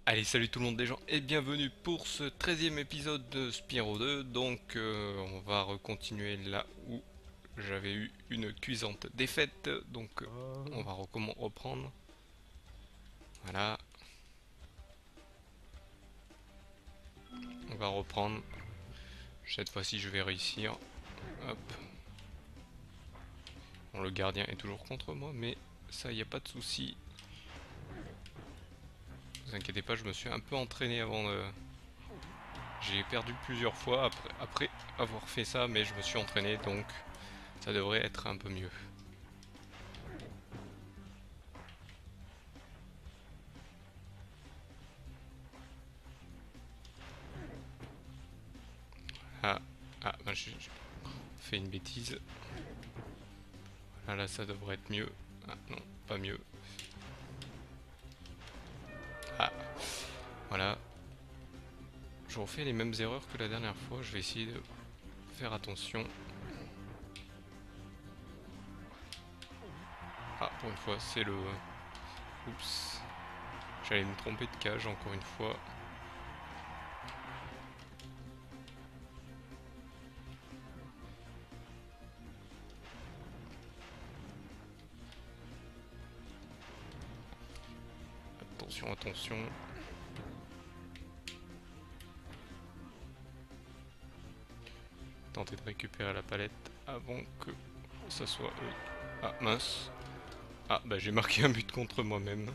Allez, salut tout le monde des gens et bienvenue pour ce 13e épisode de Spyro 2. On va continuer là où j'avais eu une cuisante défaite. On va reprendre. Voilà, on va reprendre. Cette fois-ci, je vais réussir. Hop. Bon, le gardien est toujours contre moi, mais ça, y a pas de souci. Ne vous inquiétez pas, je me suis un peu entraîné avant de... J'ai perdu plusieurs fois après avoir fait ça, mais je me suis entraîné, donc ça devrait être un peu mieux. Ah, bah, j'ai fait une bêtise. Ah là, ça devrait être mieux. Ah non, pas mieux. Ah, voilà. Je refais les mêmes erreurs que la dernière fois. Je vais essayer de faire attention. Ah, pour une fois, c'est le... Oups. J'allais me tromper de cage encore une fois. Attention, attention. Tenter de récupérer la palette avant que ça soit eux. Ah, mince. Ah, bah j'ai marqué un but contre moi-même.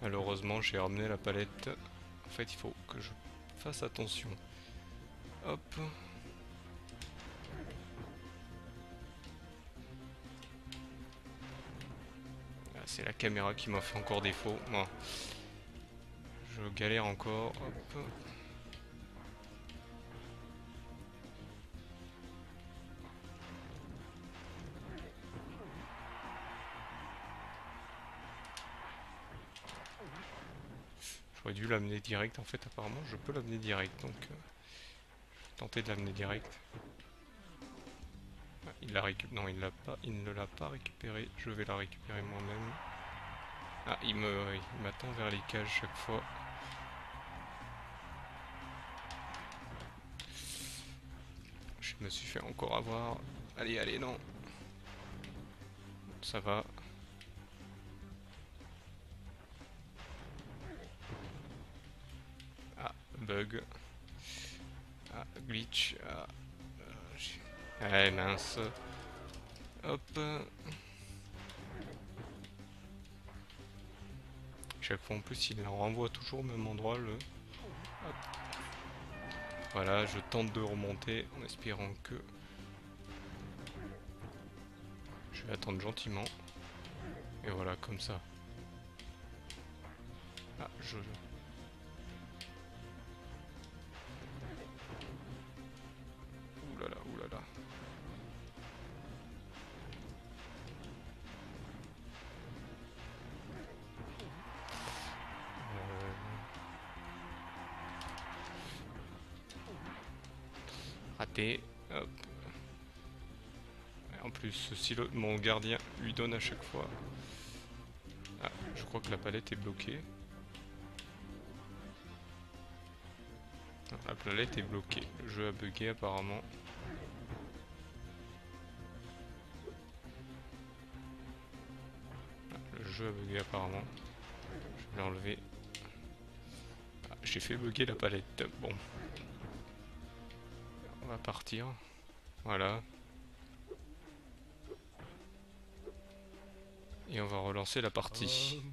Malheureusement, j'ai ramené la palette. En fait, il faut que je fasse attention. Hop. Ah, c'est la caméra qui m'a fait encore défaut. Bon, je galère encore. Hop. J'aurais dû l'amener direct. En fait, apparemment, je peux l'amener direct. Je vais tenter de l'amener direct. Ah, il l'a récupéré. Non, il l'a pas. Il ne l'a pas récupéré. Je vais la récupérer moi-même. Ah, il m'attend vers les cages chaque fois. Je me suis fait encore avoir. Allez, allez, non. Ça va. Ah, bug. Ah, glitch. Ah, ouais, mince. Hop. Chaque fois en plus, il la renvoie toujours au même endroit. Hop. Voilà, je tente de remonter en espérant que... Je vais attendre gentiment. Et voilà, comme ça. Ah, je... Ouh là là, ouh là là. Raté. Hop. En plus, si mon gardien lui donne à chaque fois... Ah, je crois que la palette est bloquée. Non, la palette est bloquée. Le jeu a bugué apparemment. Le jeu a bugué apparemment. Je vais l'enlever. Ah, j'ai fait bugger la palette. Bon. On va partir. Voilà. Et on va relancer la partie.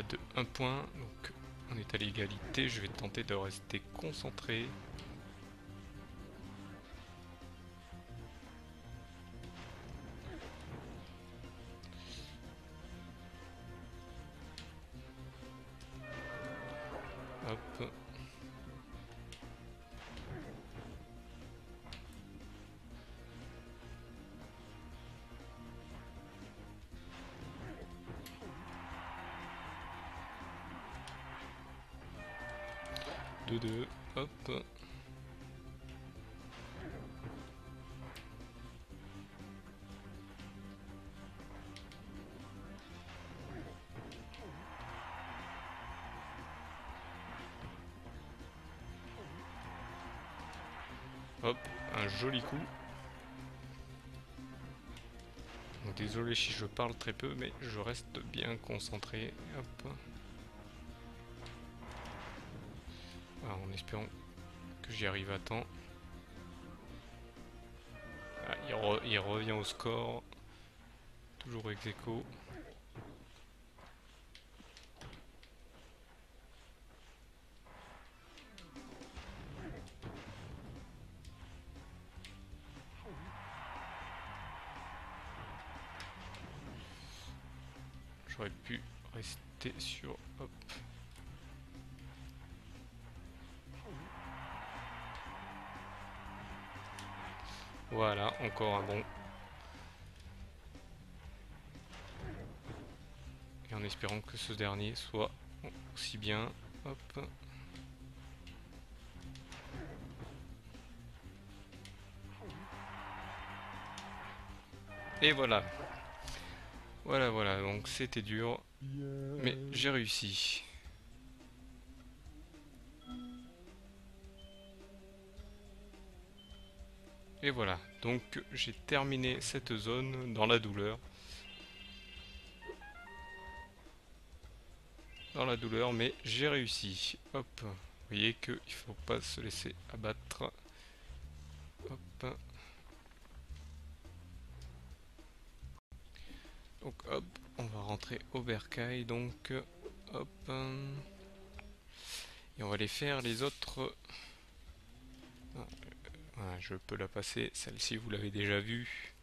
de 1 point, donc on est à l'égalité. Je vais tenter de rester concentré. Hop. Deux, hop. Hop, un joli coup. Donc, désolé si je parle très peu, mais je reste bien concentré. Hop. Ah, en espérant que j'y arrive à temps. Ah, il revient au score. Toujours ex aequo. J'aurais pu rester sur... Hop. Voilà, encore un bon. Et en espérant que ce dernier soit aussi bien. Hop. Et voilà. Voilà, donc c'était dur. Mais j'ai réussi. Et voilà, donc j'ai terminé cette zone dans la douleur. Mais j'ai réussi. Hop, vous voyez qu'il ne faut pas se laisser abattre. Hop. Donc hop, on va rentrer au bercail. Donc hop. Et on va aller faire les autres. Ah, voilà, je peux la passer. Celle-ci, vous l'avez déjà vue.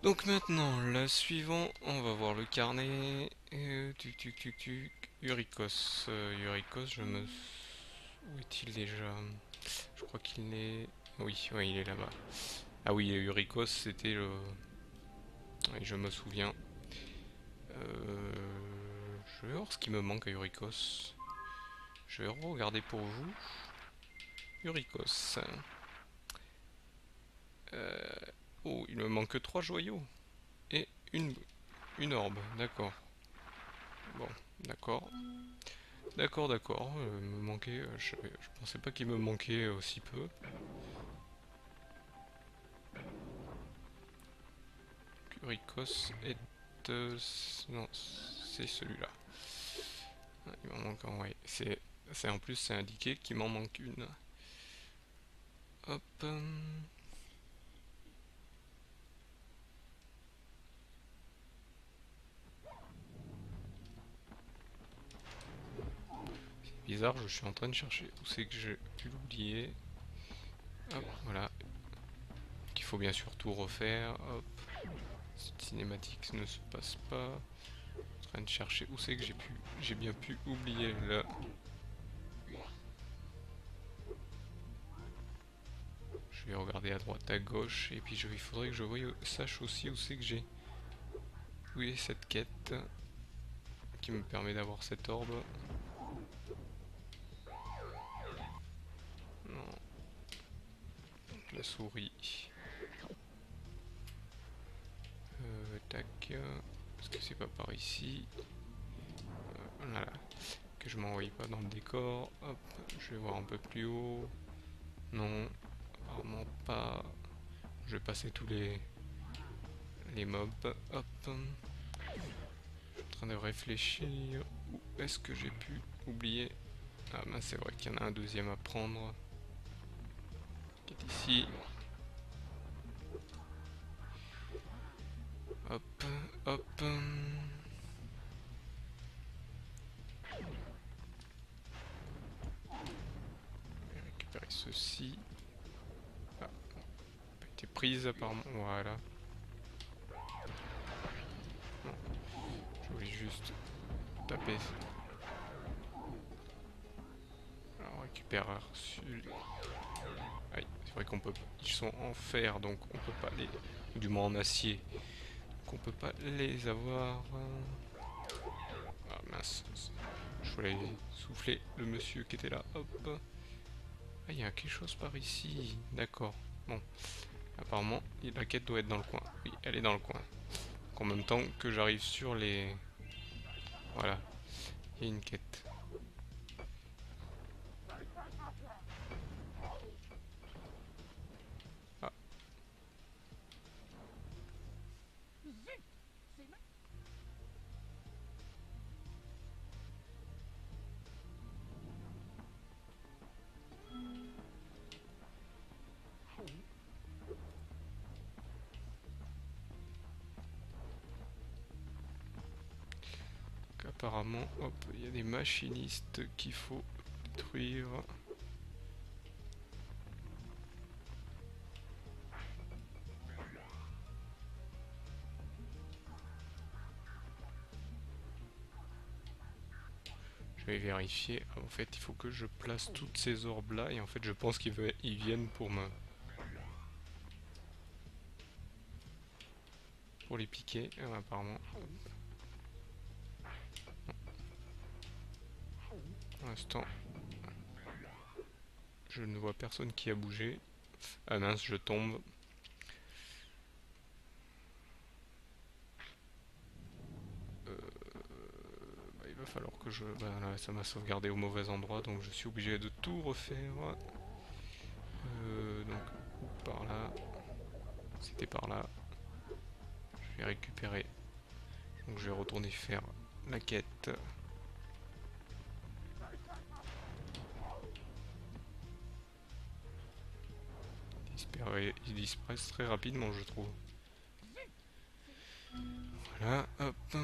Donc maintenant, le suivant, on va voir le carnet. Urikos. Urikos, où est-il déjà? Je crois qu'il est... Oui, ouais, il est là-bas. Ah oui, Urikos, c'était le... Oui, je me souviens. Je vais voir ce qui me manque à Urikos. Je vais regarder pour vous. Urikos. Oh, il me manque 3 joyaux. Et une orbe, d'accord. Bon, d'accord. D'accord. Me manquait, je pensais pas qu'il me manquait aussi peu. Curicos est... non, c'est celui-là. Ah, il m'en manque un, ouais. C'est en plus, c'est indiqué qu'il m'en manque une. Hop. C'est bizarre, je suis en train de chercher où c'est que j'ai pu l'oublier. Hop, voilà. Qu'il faut bien sûr tout refaire. Hop. Cette cinématique ne se passe pas. En train de chercher où c'est que j'ai bien pu oublier là. Je vais regarder à droite, à gauche, et puis il faudrait que je sache aussi où c'est que j'ai. Où est cette quête qui me permet d'avoir cette orbe. Non, la souris. Tac. Est-ce que c'est pas par ici? Voilà. Que je m'envoie pas dans le décor. Hop, je vais voir un peu plus haut. Non, apparemment pas. Je vais passer tous les mobs. Hop. Je suis en train de réfléchir. Où est-ce que j'ai pu oublier Ah ben c'est vrai qu'il y en a un deuxième à prendre. Qui est ici. Hop, hop. Je vais récupérer ceci. Ah, pas été prise apparemment. Voilà. Non, je voulais juste taper. Alors, on récupère celui. Aïe, c'est vrai qu'on peut. Ils sont en fer donc on peut pas les. Ou du moins en acier. Donc on peut pas les avoir. Ah mince. Je voulais souffler le monsieur qui était là. Hop. Ah, il y a quelque chose par ici. D'accord. Bon. Apparemment, la quête doit être dans le coin. Oui, elle est dans le coin. Donc, en même temps que j'arrive sur les... Voilà. Il y a une quête. Ah. Donc, apparemment, hop, il y a des machinistes qu'il faut détruire. Je vais vérifier. Ah, en fait, il faut que je place toutes ces orbes là. Et en fait, je pense ils viennent pour les piquer. Apparemment. Pour l'instant, je ne vois personne qui a bougé. Ah mince, je tombe. Bah, il va falloir que je... Bah là, ça m'a sauvegardé au mauvais endroit, donc je suis obligé de tout refaire. Donc, par là. C'était par là. Je vais récupérer. Donc je vais retourner faire la quête. Ils disparaissent très rapidement, je trouve. Voilà, hop.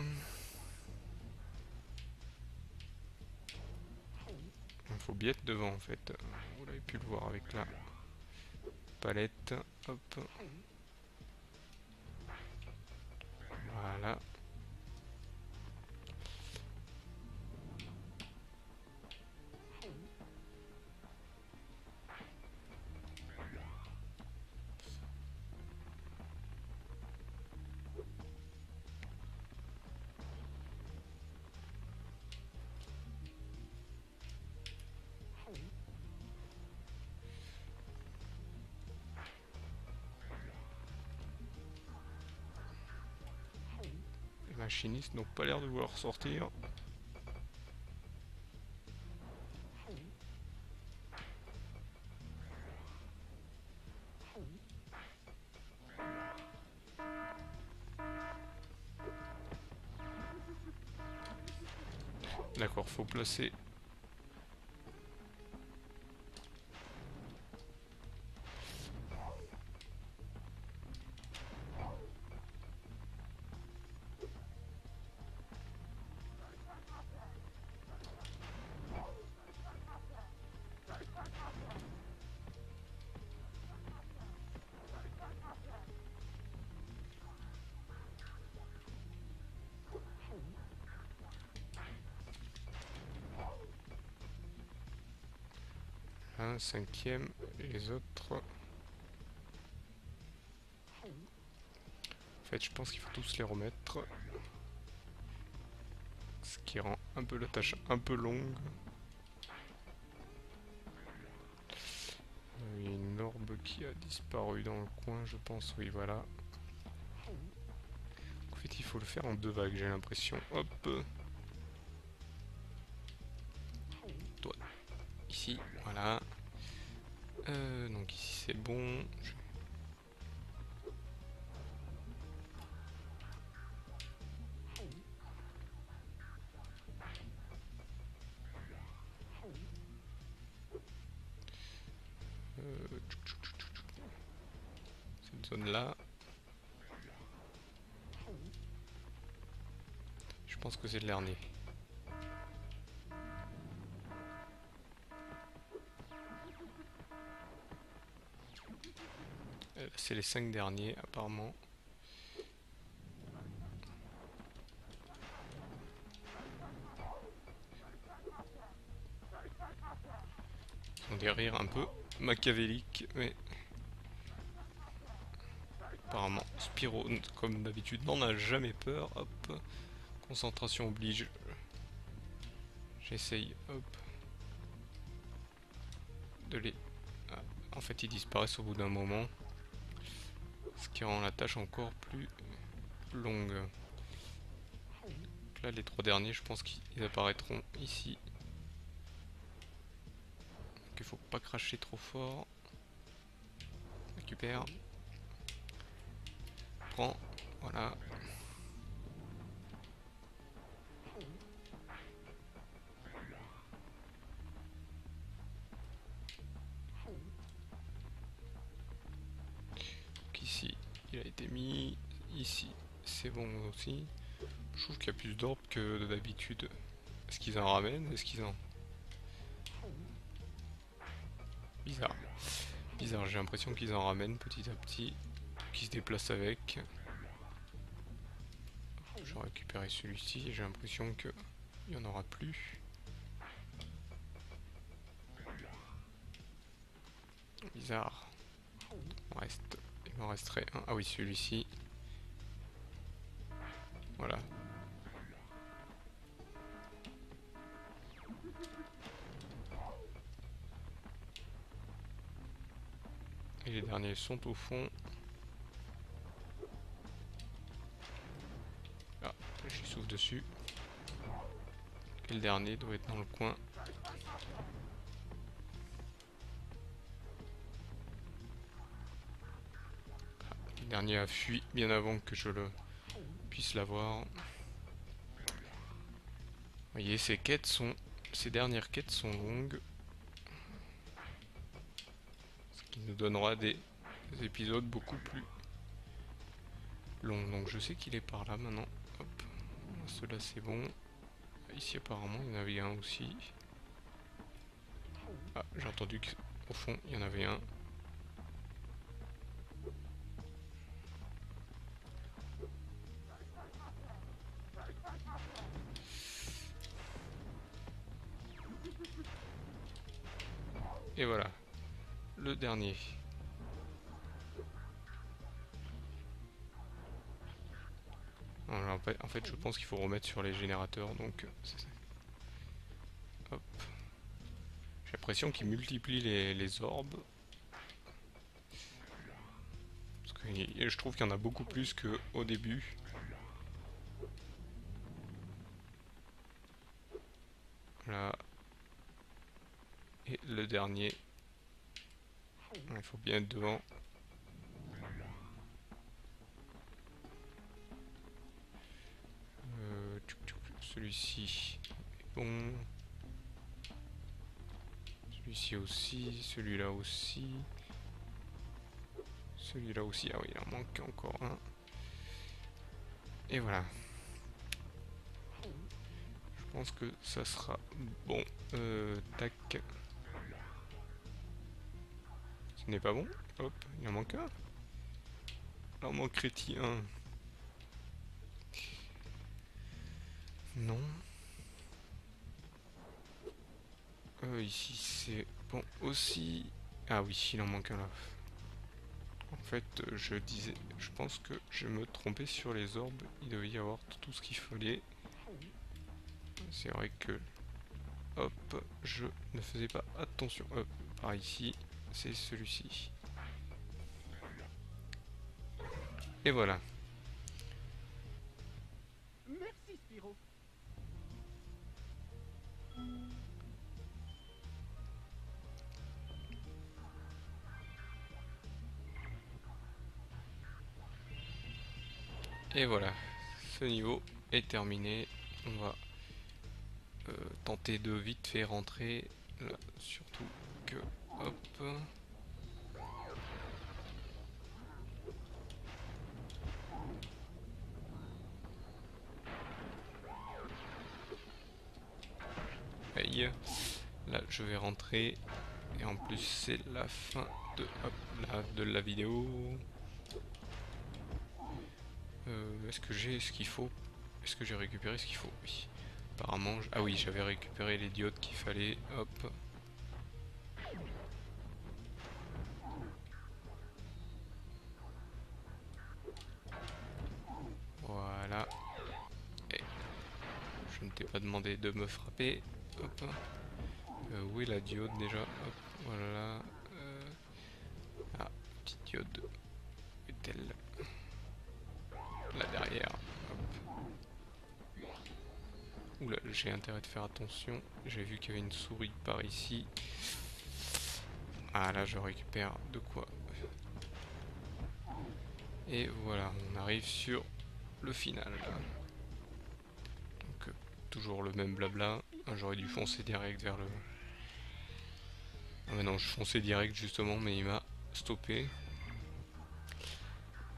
Il faut bien être devant en fait. Vous l'avez pu le voir avec la palette. Hop. Voilà. Les machinistes n'ont pas l'air de vouloir sortir. D'accord, faut placer. Un cinquième. Et les autres. En fait, je pense qu'il faut tous les remettre. Ce qui rend un peu la tâche un peu longue. Il y a une orbe qui a disparu dans le coin, je pense. Oui, voilà. En fait, il faut le faire en deux vagues, j'ai l'impression. Hop. Toi, ici, voilà. Donc ici c'est bon. zone là. Je pense que c'est le dernier. C'est les 5 derniers apparemment. Ils ont des rires un peu machiavéliques, mais apparemment Spyro, comme d'habitude, n'en a jamais peur. Hop, concentration oblige. J'essaye, hop, de les... Ah, en fait, ils disparaissent au bout d'un moment, ce qui rend la tâche encore plus longue. Donc là, les 3 derniers, je pense qu'ils apparaîtront ici. Donc il faut pas cracher trop fort. Récupère. Prends. Voilà. Donc ici, il a été mis. Ici, c'est bon aussi. Je trouve qu'il y a plus d'orbes que d'habitude. Est-ce qu'ils en ramènent? Est-ce qu'ils en... Bizarre. Bizarre, j'ai l'impression qu'ils en ramènent petit à petit. Qu'ils se déplacent avec. Je vais récupérer celui-ci. J'ai l'impression qu'il n'y en aura plus. Bizarre. Il m'en resterait un. Ah oui, celui-ci. Voilà. Et les derniers sont au fond. Ah, j'y souffle dessus. Et le dernier doit être dans le coin. Ah, le dernier a fui bien avant que je le puisse l'avoir. Vous voyez, ces dernières quêtes sont longues. Ce qui nous donnera des épisodes beaucoup plus longs. Donc je sais qu'il est par là maintenant. Hop, cela c'est bon. Ici apparemment il y en avait un aussi. Ah, j'ai entendu qu'au fond il y en avait un. Et voilà, le dernier. Alors, en fait, je pense qu'il faut remettre sur les générateurs, donc c'est ça. Hop. J'ai l'impression qu'il multiplie les orbes. Parce que je trouve qu'il y en a beaucoup plus qu'au début. Là. Et le dernier. Il faut bien être devant. Celui-ci est bon. Celui-ci aussi. Celui-là aussi. Celui-là aussi. Ah oui, il en manque encore un. Et voilà. Je pense que ça sera bon. Tac. Ce n'est pas bon. Hop, il en manque un. Il en manquerait-il un? Non. Ici c'est bon aussi. Ah oui, il en manque un là. En fait, je pense que je me trompais sur les orbes. Il devait y avoir tout ce qu'il fallait. C'est vrai que, hop, je ne faisais pas attention. Hop, par ici, c'est celui-ci. Et voilà. Merci Spyro. Et voilà. Ce niveau est terminé. On va tenter de vite fait rentrer. Là, surtout que, hop. aïe. Là je vais rentrer. Et en plus c'est la fin de, hop, de la vidéo. Est-ce que j'ai ce qu'il faut? Est-ce que j'ai récupéré ce qu'il faut? Oui. Apparemment, ah oui, j'avais récupéré les diodes qu'il fallait. Hop. Voilà. Et je ne t'ai pas demandé de me frapper. Hop. Où est la diode déjà? Hop. Voilà. Ah, petite diode. Où est-elle? Là derrière. Oula, j'ai intérêt de faire attention. J'ai vu qu'il y avait une souris par ici. Ah là, je récupère de quoi. Et voilà, on arrive sur le final. Donc, toujours le même blabla. Ah, j'aurais dû foncer direct vers le... Ah mais non, je fonçais direct justement, mais il m'a stoppé.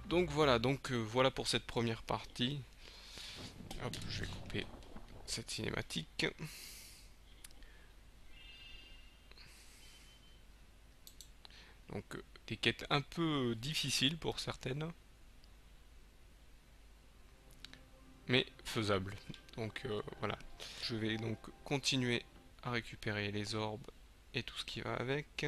Donc voilà, voilà pour cette première partie. Hop, je vais couper cette cinématique. Donc des quêtes un peu difficiles pour certaines, mais faisables. Donc voilà. Je vais donc continuer à récupérer les orbes et tout ce qui va avec.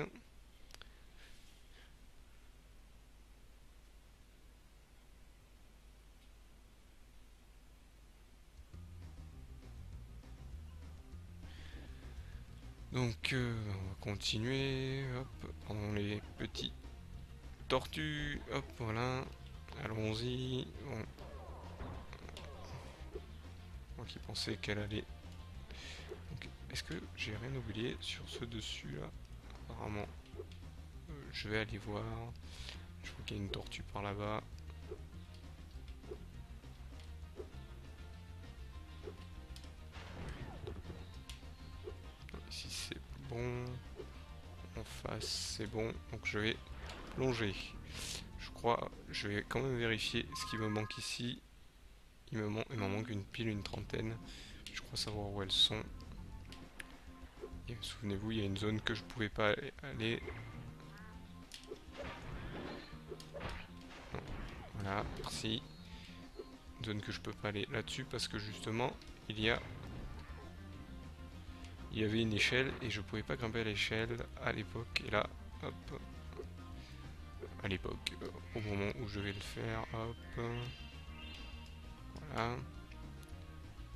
Donc on va continuer. Hop, prenons les petits tortues. Hop, voilà. Allons-y. Bon. Moi qui pensais qu'elle allait... Est-ce que j'ai rien oublié sur ce dessus là? Apparemment. Je vais aller voir. Je vois qu'il y a une tortue par là-bas. Ici c'est bon. En face c'est bon. Donc je vais plonger. Je crois, je vais quand même vérifier ce qui me manque ici. Il m'en manque une pile, une trentaine. Je crois savoir où elles sont. Souvenez-vous, il y a une zone que je pouvais pas aller. Non. Voilà, merci. Une zone que je peux pas aller là-dessus parce que justement, il y avait une échelle et je pouvais pas grimper à l'échelle à l'époque. Et là, hop, à l'époque, au moment où je vais le faire, hop, voilà.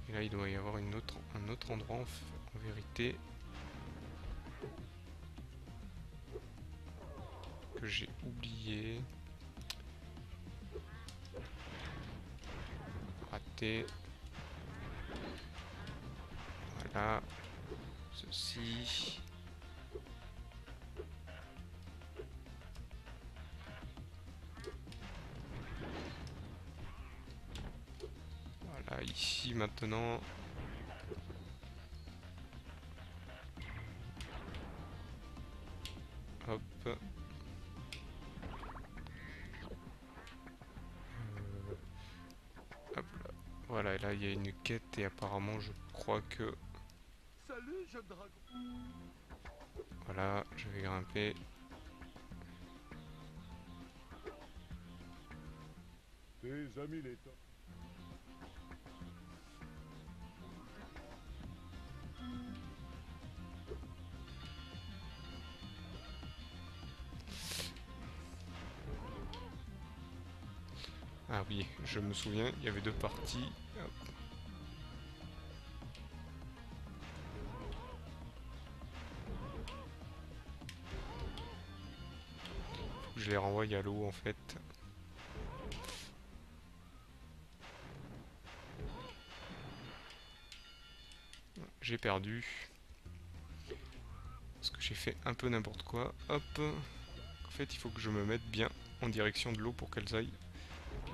Et là, il doit y avoir un autre endroit en vérité que j'ai oublié. Raté. Voilà. Ceci. Voilà, ici maintenant. Hop. Hop là. Voilà, et là il y a une quête et apparemment je crois que... Salut, jeune dragon. Voilà, je vais grimper. Tes amis les temps. Ah oui, je me souviens, il y avait deux parties. Hop. Faut que je les renvoie à l'eau en fait. J'ai perdu. Parce que j'ai fait un peu n'importe quoi. Hop. En fait, il faut que je me mette bien en direction de l'eau pour qu'elles aillent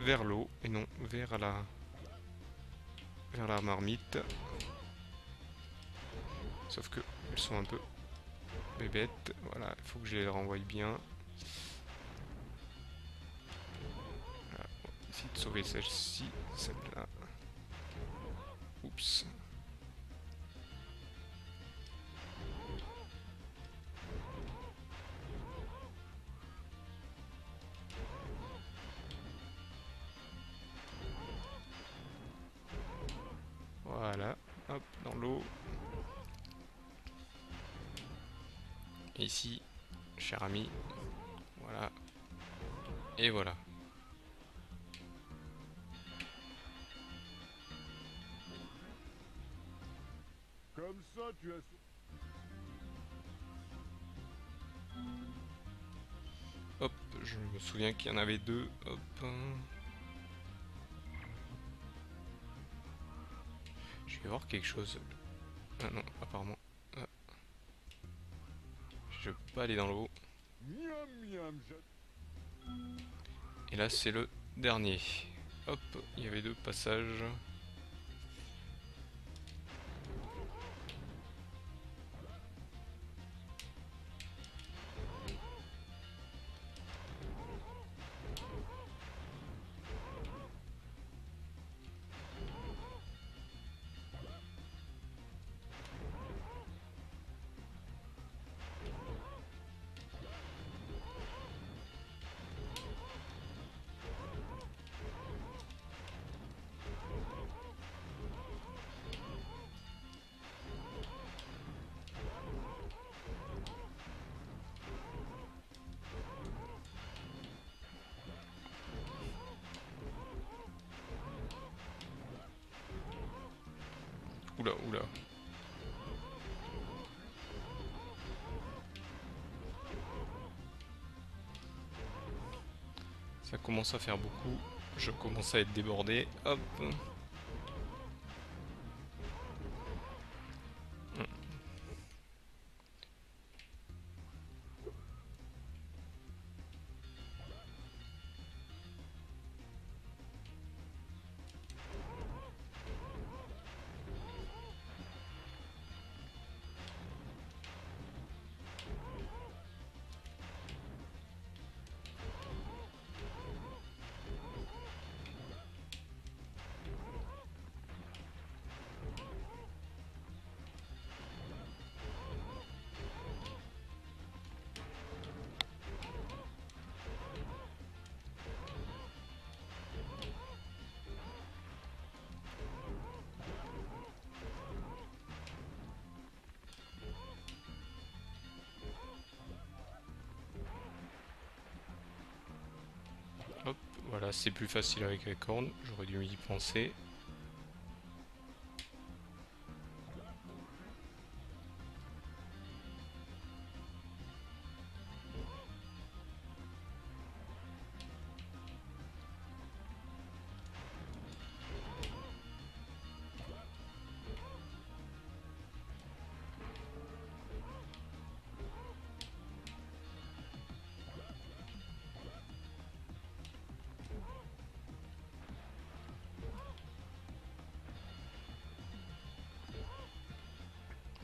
vers l'eau et non vers la marmite. Sauf que elles sont un peu bébêtes. Voilà, il faut que je les renvoie bien. Voilà. On va essayer de sauver celle-ci, celle-là. Oups. ici, cher ami. Voilà. Et voilà. Comme ça, tu as... Hop, je me souviens qu'il y en avait deux. Hop. Je vais voir quelque chose. Ah non, apparemment. Ah, je peux pas aller dans l'eau. Miam miam, Et là, c'est le dernier. Hop, il y avait deux passages. Oula, oula. Ça commence à faire beaucoup. Je commence à être débordé. Hop. Hop, voilà, c'est plus facile avec les cornes. J'aurais dû y penser.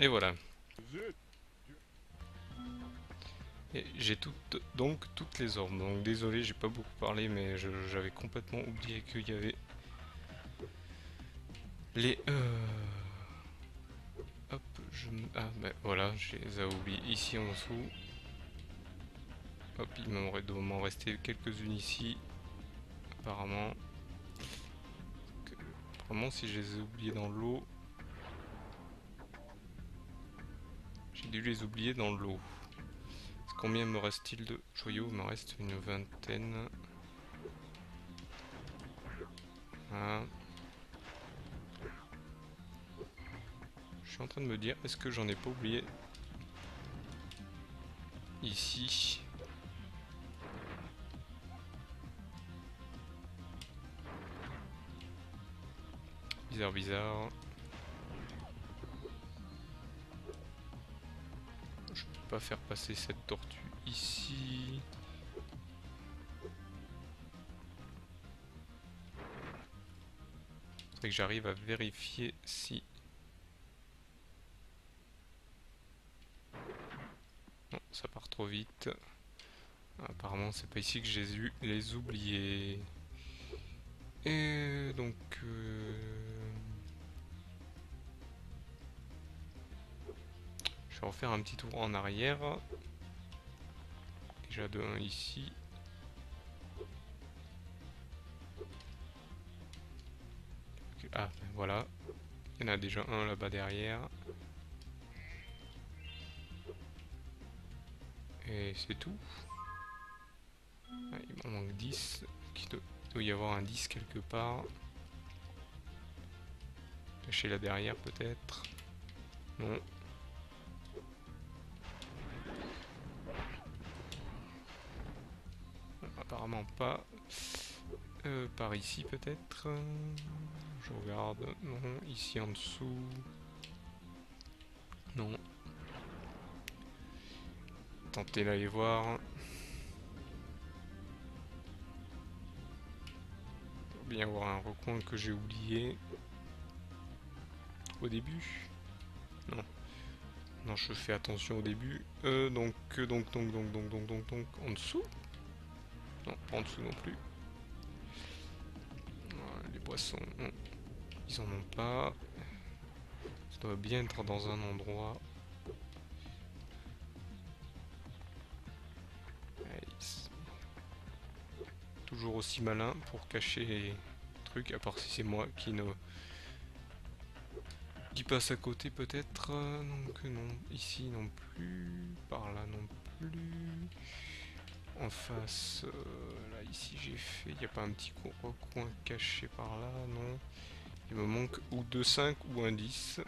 Et voilà. zut. Et j'ai toutes les orbes. Donc désolé, j'ai pas beaucoup parlé, mais j'avais complètement oublié qu'il y avait les. Hop, ah ben voilà, je les ai oubliés ici en dessous. Hop, doit m'en rester quelques-unes ici. Apparemment. Apparemment, si je les ai oubliés dans l'eau. J'ai dû les oublier dans l'eau. Combien me reste-t-il de joyaux? Il me reste une vingtaine. Voilà. Je suis en train de me dire, est-ce que j'en ai pas oublié ici? Bizarre, bizarre. Je peux pas faire passer cette tortue ici. Faudrait que j'arrive à vérifier si... Non, ça part trop vite. Apparemment, c'est pas ici que j'ai les oubliés. Et donc... je vais refaire un petit tour en arrière. Déjà de 1 ici. Ah, ben voilà. Il y en a déjà un là-bas derrière. Et c'est tout. Ah, il m'en manque 10. Il doit y avoir un 10 quelque part. Caché là derrière peut-être. Non. Bon, apparemment pas. Par ici peut-être. Je regarde. Non. Ici en dessous. Non. Tenter d'aller voir. Il doit bien y avoir un recoin que j'ai oublié. Au début. Non. Non, je fais attention au début. Donc, en dessous. Non, pas en dessous non plus. Voilà, les boissons, non. Ils en ont pas. Ça doit bien être dans un endroit. Ouais, toujours aussi malin pour cacher les trucs, à part si c'est moi qui passe à côté peut-être. Donc non, ici non plus, par là non plus. En face, là ici j'ai fait, il n'y a pas un petit recoin caché par là, non. Il me manque ou 2,5 ou un 10.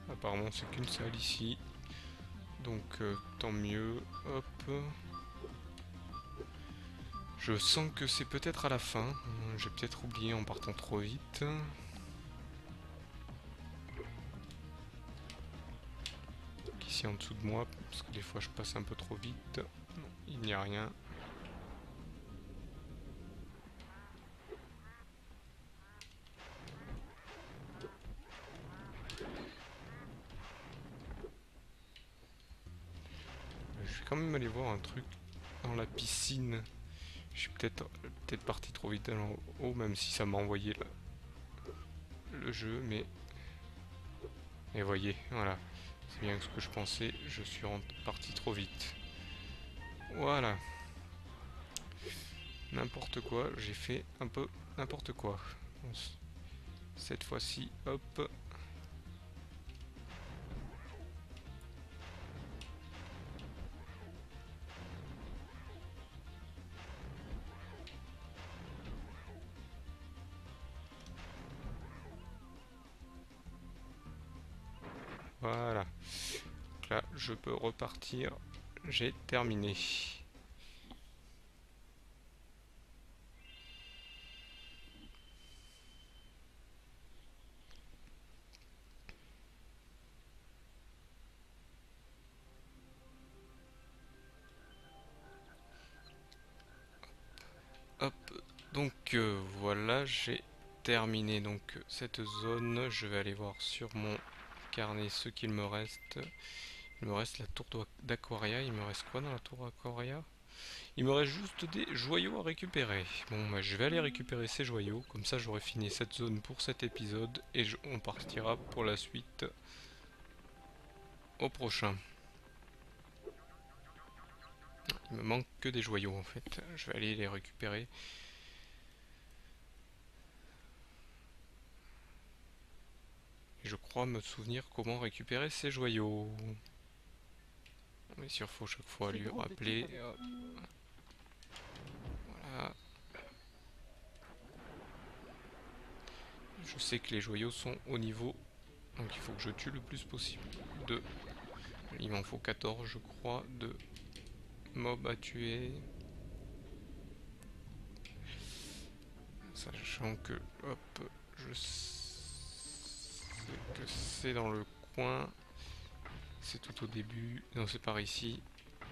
Apparemment c'est qu'une salle ici. Donc tant mieux. Hop. Je sens que c'est peut-être à la fin. J'ai peut-être oublié en partant trop vite. Ici en dessous de moi, parce que des fois je passe un peu trop vite. Non, il n'y a rien. Je vais quand même aller voir un truc dans la piscine. Je suis peut-être parti trop vite en haut, même si ça m'a envoyé le jeu, mais... Et voyez, voilà. C'est bien ce que je pensais, je suis parti trop vite. Voilà. N'importe quoi, j'ai fait un peu n'importe quoi. Cette fois-ci, hop. Voilà. Donc là, je peux repartir. J'ai terminé. Hop. Donc voilà, j'ai terminé donc cette zone. Je vais aller voir sur mon carnet ce qu'il me reste. Il me reste la tour d'Aquaria. Il me reste quoi dans la tour d'Aquaria? Il me reste juste des joyaux à récupérer. Bon, bah, je vais aller récupérer ces joyaux. Comme ça, j'aurai fini cette zone pour cet épisode. Et on partira pour la suite au prochain. Il me manque que des joyaux en fait. Je vais aller les récupérer. Et je crois me souvenir comment récupérer ces joyaux. Mais sûr, faut chaque fois lui rappeler. Voilà. Je sais que les joyaux sont au niveau. Donc il faut que je tue le plus possible de... Il m'en faut 14 je crois de mobs à tuer. Sachant que, hop, je sais que c'est dans le coin. C'est tout au début. Non, c'est par ici.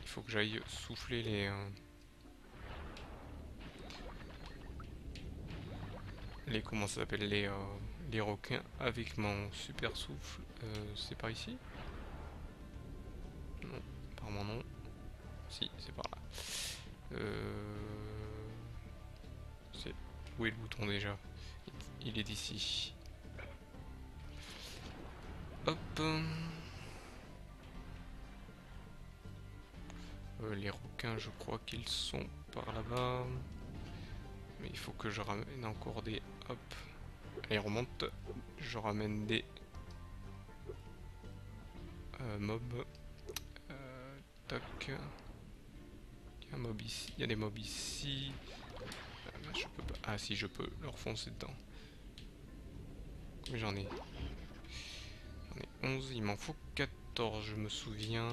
Il faut que j'aille souffler les comment ça s'appelle les requins avec mon super souffle. C'est par ici? Non, apparemment non. Si, c'est par là. Où est le bouton déjà? Il est d'ici. Hop. Les requins, je crois qu'ils sont par là-bas. Mais il faut que je ramène encore des... Hop. Allez, remonte. Je ramène des mobs. Tac. Il y a un mob ici. Il y a des mobs ici. Je peux pas... Ah si, je peux leur foncer dedans. Mais j'en ai 11. Il m'en faut 14, je me souviens.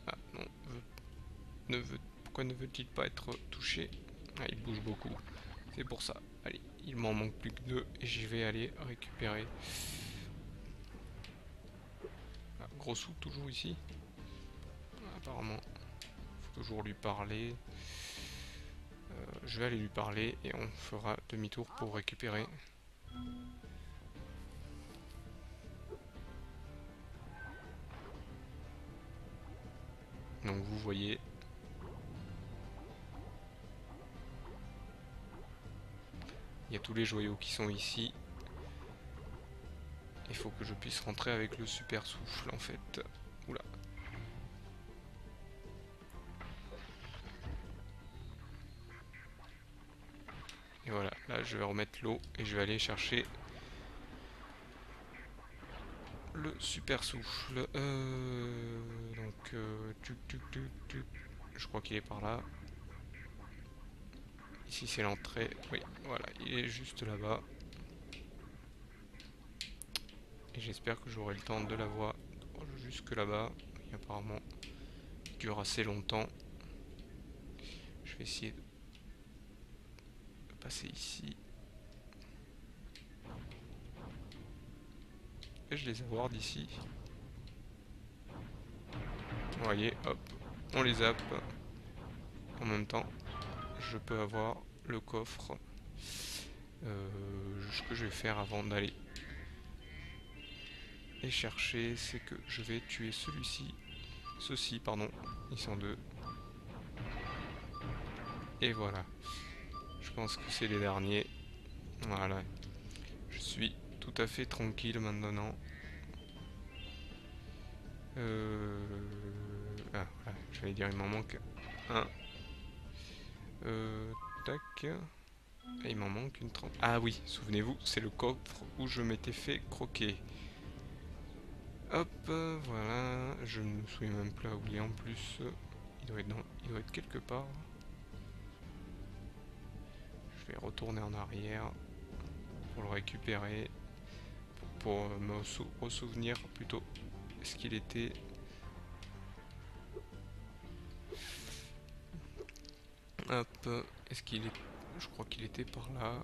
Ah non. Pourquoi ne veut-il pas être touché? Ah, il bouge beaucoup. C'est pour ça. Allez, il m'en manque plus que 2 et j'y vais aller récupérer. Ah, gros sou toujours ici. Apparemment, faut toujours lui parler. Je vais aller lui parler et on fera demi-tour pour récupérer. Donc vous voyez, il y a tous les joyaux qui sont ici. Il faut que je puisse rentrer avec le super souffle en fait. Oula. Et voilà, là je vais remettre l'eau et je vais aller chercher le super souffle. Donc, je crois qu'il est par là. Ici c'est l'entrée. Oui, voilà, il est juste là-bas. Et j'espère que j'aurai le temps de la voir jusque là-bas. Et apparemment, il dure assez longtemps. Je vais essayer de passer ici. Vais-je les avoir d'ici? Vous voyez, hop, on les zappe. En même temps, je peux avoir le coffre. Ce que je vais faire avant d'aller les chercher, c'est que je vais tuer celui-ci. Ceux-ci, pardon. Ils sont deux. Et voilà. Je pense que c'est les derniers. Voilà. Je suis tout à fait tranquille maintenant. Ah, voilà. J'allais dire, il m'en manque un. Tac. Et il m'en manque une 30. Ah oui, souvenez-vous, c'est le coffre où je m'étais fait croquer. Hop, voilà. Je ne me souviens même plus où il est en plus. Il doit être quelque part. Je vais retourner en arrière pour le récupérer. Pour me ressouvenir plutôt ce qu'il était. Hop, est-ce qu'il est... Je crois qu'il était par là.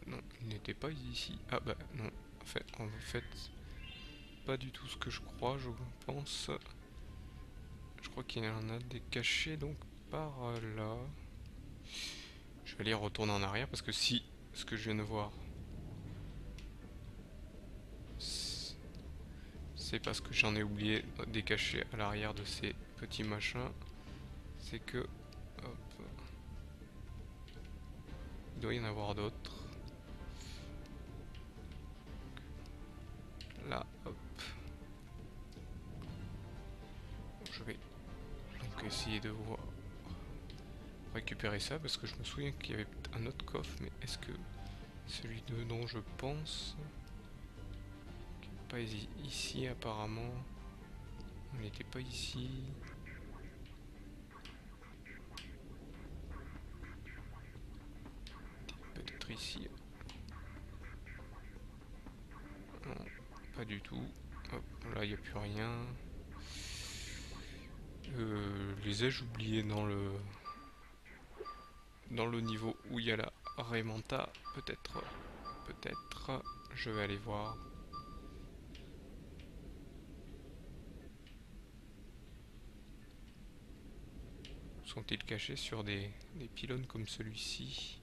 Non, il n'était pas ici. Ah bah non, en fait, pas du tout ce que je crois, je pense. Je crois qu'il y en a des cachés donc par là. Je vais aller retourner en arrière parce que si ce que je viens de voir, c'est parce que j'en ai oublié des cachets à l'arrière de ces petits machins, c'est que hop, il doit y en avoir d'autres. Là, hop. Je vais donc essayer de voir récupérer ça parce que je me souviens qu'il y avait un autre coffre, mais est-ce que celui de dont je pense pas ici apparemment, on n'était pas ici. Peut-être ici. Non, pas du tout. Hop, là il n'y a plus rien. Les ai-je oubliés dans le niveau où il y a la Raimanta? Peut-être. Peut-être. Je vais aller voir. Sont-ils cachés sur des pylônes comme celui-ci?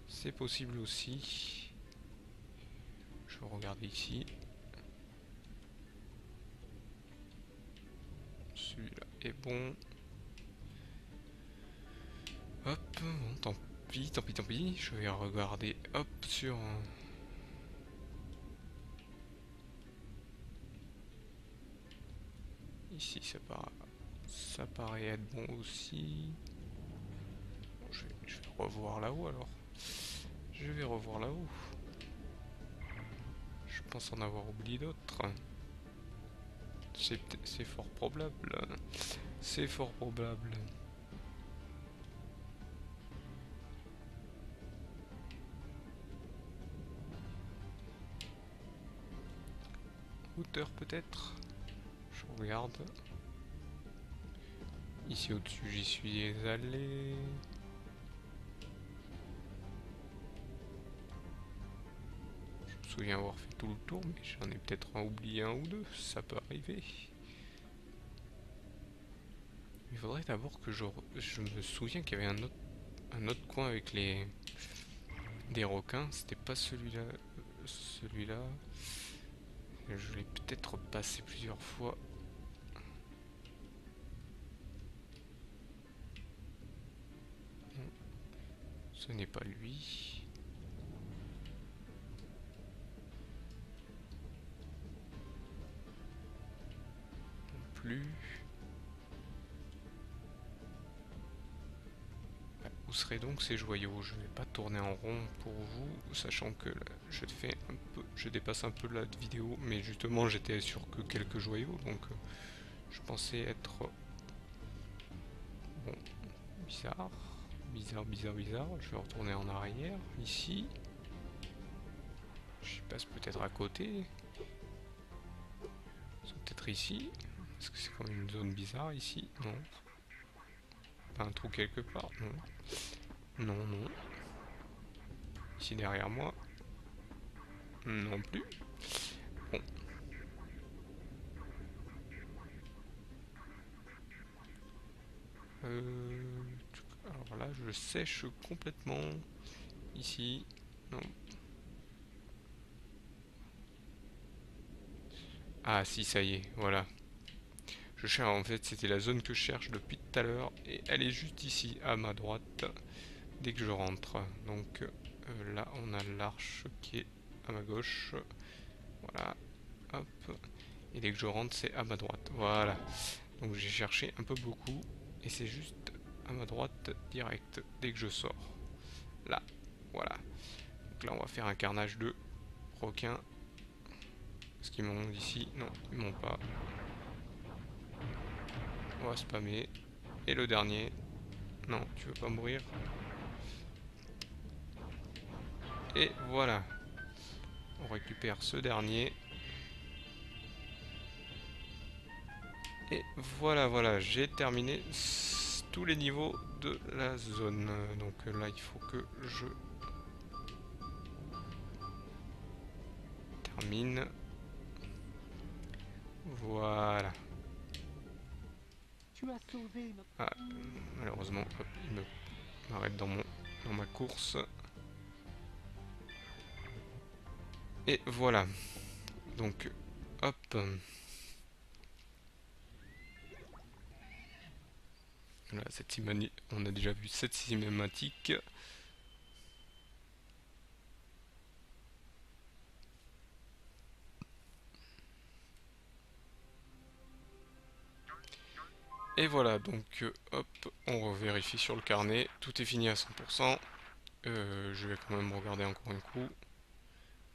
C'est possible aussi. Je vais regarder ici. Celui-là est bon. Hop, bon, tant pis, je vais regarder, hop, sur... Ici, ça paraît être bon aussi. Bon, je vais revoir là-haut alors. Je vais revoir là-haut. Je pense en avoir oublié d'autres. C'est fort probable. C'est fort probable. Hauteur peut-être. Je regarde. Ici au-dessus, j'y suis allé. Je me souviens avoir fait tout le tour, mais j'en ai peut-être oublié un ou deux. Ça peut arriver. Il faudrait d'abord que je me souviens qu'il y avait un autre coin avec des requins. C'était pas celui-là. Celui-là. Je l'ai peut-être passé plusieurs fois. Non, ce n'est pas lui. Non plus. Où seraient donc ces joyaux? Je ne vais pas tourner en rond pour vous, sachant que là, je dépasse un peu la vidéo, mais justement j'étais sur que quelques joyaux, donc je pensais être bon, bizarre, bizarre. Je vais retourner en arrière ici. Je passe peut-être à côté. Ils sont peut-être ici. Est-ce que c'est quand même une zone bizarre ici? Non. Pas un trou quelque part? Non. Non. Ici derrière moi? Non plus. Bon. Alors là, je sèche complètement. Ici. Non. Ah si, ça y est, voilà. Je cherche, en fait, c'était la zone que je cherche depuis tout à l'heure. Et elle est juste ici, à ma droite, dès que je rentre. Donc là, on a l'arche qui est à ma gauche. Voilà. Hop. Et dès que je rentre, c'est à ma droite. Voilà. Donc j'ai cherché un peu beaucoup. Et c'est juste à ma droite, direct, dès que je sors. Là. Voilà. Donc là, on va faire un carnage de requins. Est-ce qu'ils m'ont ici? Non, ils m'ont pas. On va spammer. Et le dernier. Non, tu veux pas mourir. Et voilà. On récupère ce dernier. Et voilà, j'ai terminé tous les niveaux de la zone. Donc là, il faut que je termine. Voilà. Tu as sauvé notre... Ah, malheureusement, hop, il m'arrête dans ma course. Et voilà. Donc, hop. Voilà, on a déjà vu cette cinématique. Et voilà, donc hop, on vérifie sur le carnet. Tout est fini à 100%. Je vais quand même regarder encore un coup.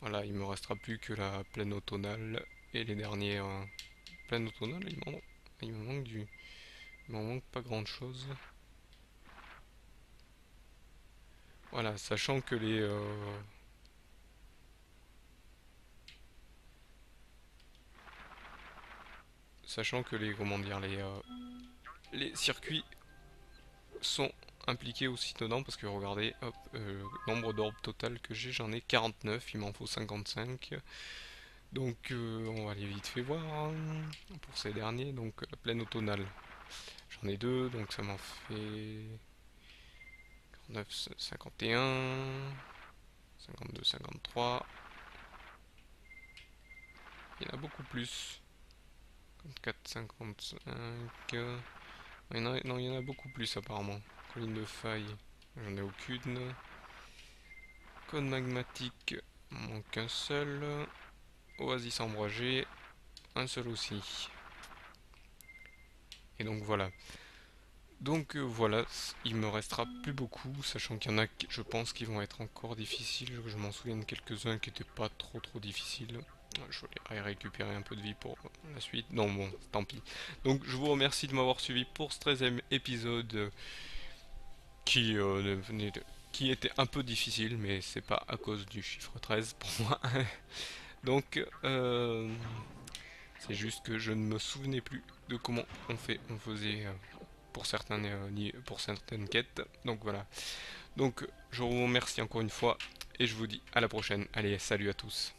Voilà, il me restera plus que la plaine automnale et les derniers plaine automnale. Il me manque il m'en manque pas grand chose. Voilà, sachant que les comment dire les circuits sont impliqués aussi dedans parce que regardez, hop, nombre d'orbes total que j'ai, j'en ai 49, il m'en faut 55. Donc on va aller vite fait voir hein, pour ces derniers. Donc la plaine automnale, j'en ai deux, donc ça m'en fait 49, 51, 52, 53. Il y en a beaucoup plus. 54, 55. Non, il y en a beaucoup plus apparemment. Colline de faille. J'en ai aucune. Code magmatique, il m'en manque un seul. Oasis ombragé, un seul aussi. Et donc voilà. Donc voilà, il me restera plus beaucoup, sachant qu'il y en a, je pense, qui vont être encore difficiles. Je m'en souviens de quelques-uns qui n'étaient pas trop difficiles. Je vais récupérer un peu de vie pour la suite. Non, bon, tant pis. Donc je vous remercie de m'avoir suivi pour ce 13e épisode qui, qui était un peu difficile, mais c'est pas à cause du chiffre 13 pour moi. Donc c'est juste que je ne me souvenais plus de comment on faisait pour certaines quêtes. Donc voilà. Donc je vous remercie encore une fois et je vous dis à la prochaine. Allez, salut à tous.